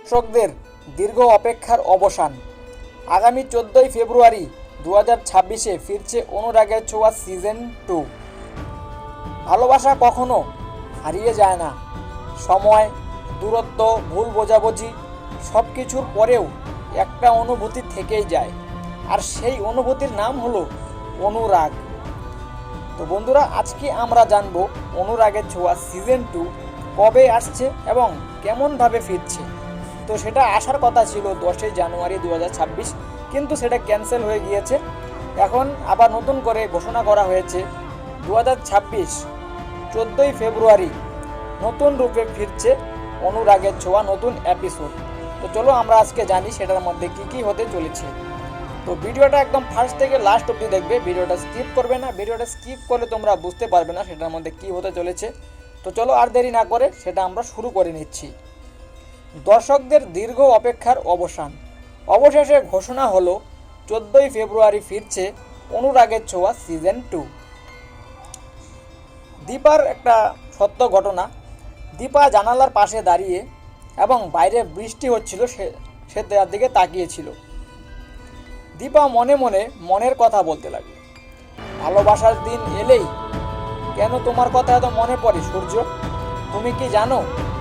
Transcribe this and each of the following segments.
দর্শকদের দীর্ঘ অপেক্ষার অবসান। আগামী 14ই ফেব্রুয়ারি 2026-এ ফিরছে অনুরাগের ছোঁয়া সিজন 2। ভালোবাসা কখনো হারিয়ে যায় না। সময়, দূরত্ব, ভুল বোঝাবুঝি সব কিছুর পরেও একটা অনুভূতি থেকেই যায়, আর সেই অনুভূতির নাম হলো অনুরাগ। তো বন্ধুরা, আজকে আমরা জানবো অনুরাগের ছোঁয়া সিজন 2 কবে আসছে এবং কেমনভাবে ফিরছে। তো সেটা আসার কথা ছিল 10ই জানুয়ারি 2026, কিন্তু সেটা ক্যান্সেল হয়ে গিয়েছে। এখন আবার নতুন করে ঘোষণা করা হয়েছে 2026 14ই ফেব্রুয়ারি নতুন রূপে ফিরছে অনুরাগের ছোঁয়া নতুন এপিসোড। তো চলো আমরা আজকে জানি সেটার মধ্যে কী হতে চলেছে। তো ভিডিওটা একদম ফার্স্ট থেকে লাস্ট অবধি দেখবে, ভিডিওটা স্কিপ করবে না। ভিডিওটা স্কিপ করলে তোমরা বুঝতে পারবে না সেটার মধ্যে কী হতে চলেছে। তো চলো আর দেরি না করে সেটা আমরা শুরু করে নিচ্ছি। দর্শকদের দীর্ঘ অপেক্ষার অবসান। অবশেষে ঘোষণা হলো 14ই ফেব্রুয়ারি ফিরছে অনুরাগের ছোঁয়া সিজন 2। দীপার একটা সত্য ঘটনা। দীপা জানালার পাশে দাঁড়িয়ে এবং বাইরে বৃষ্টি হচ্ছিল, সে তার দিকে তাকিয়েছিল। দীপা মনে মনে মনের কথা বলতে লাগলো। ভালোবাসার দিন এলেই কেন তোমার কথা এত মনে পড়ে সূর্য? তুমি কি জানো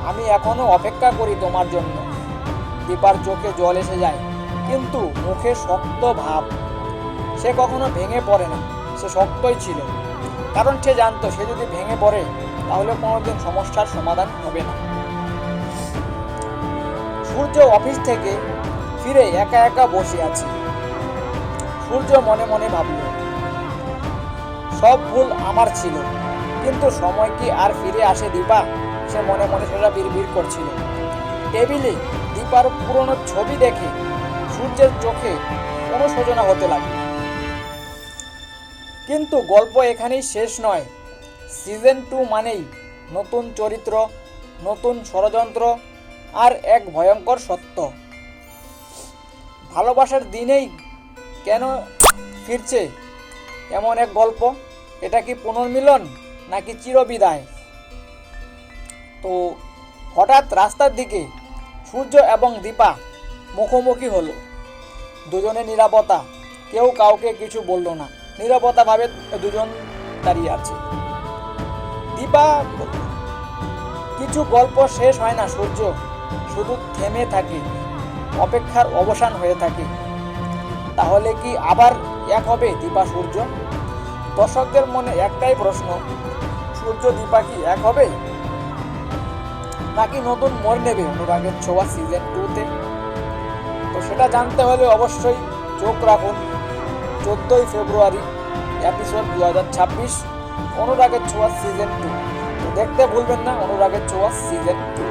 আমি এখনো অপেক্ষা করি তোমার জন্য। দীপার চোখে জল এসে যায়, কিন্তু মুখে শক্ত ভাব। সে কখনো ভেঙে পড়ে না, সে শক্তই ছিল, কারণ সে জানতো সে যদি ভেঙে পড়ে তাহলে কোনোদিন সমস্যার সমাধান হবে না। সূর্য অফিস থেকে ফিরে একা একা বসে আছে। সূর্য মনে মনে ভাবল, সব ভুল আমার ছিল, কিন্তু সময় কি আর ফিরে আসে দীপা? সে মনে মনে সেটা বিড়বিড় করছিল। টেবিলে দীপার পুরনো ছবি দেখে সূর্যের চোখে অনুশোচনা হতে লাগলো। কিন্তু গল্প এখানেই শেষ নয়। সিজন 2 মানেই নতুন চরিত্র, নতুন ষড়যন্ত্র আর এক ভয়ঙ্কর সত্য। ভালোবাসার দিনেই কেন ফিরছে এমন এক গল্প? এটা কি পুনর্মিলন নাকি চিরবিদায়? তো হঠাৎ রাস্তার দিকে সূর্য এবং দীপা মুখোমুখি হলো। দুজনে নীরবতা, কেউ কাউকে কিছু বলল না। নীরবতাভাবে দুজন দাঁড়িয়ে আছে। দীপা, কিছু গল্প শেষ হয় না সূর্য, শুধু থেমে থাকে, অপেক্ষার অবসান হয়ে থাকে। তাহলে কি আবার এক হবে দীপা সূর্য? দর্শকদের মনে একটাই প্রশ্ন, সূর্য দীপা কি এক হবে নাকি নতুন মোড় নেবে অনুরাগের ছোঁয়া সিজন 2-তে? তো সেটা জানতে হলে অবশ্যই চোখ রাখুন 14ই ফেব্রুয়ারি এপিসোড 2026 অনুরাগের ছোঁয়া সিজন 2। তো দেখতে ভুলবেন না অনুরাগের ছোঁয়া সিজন 2।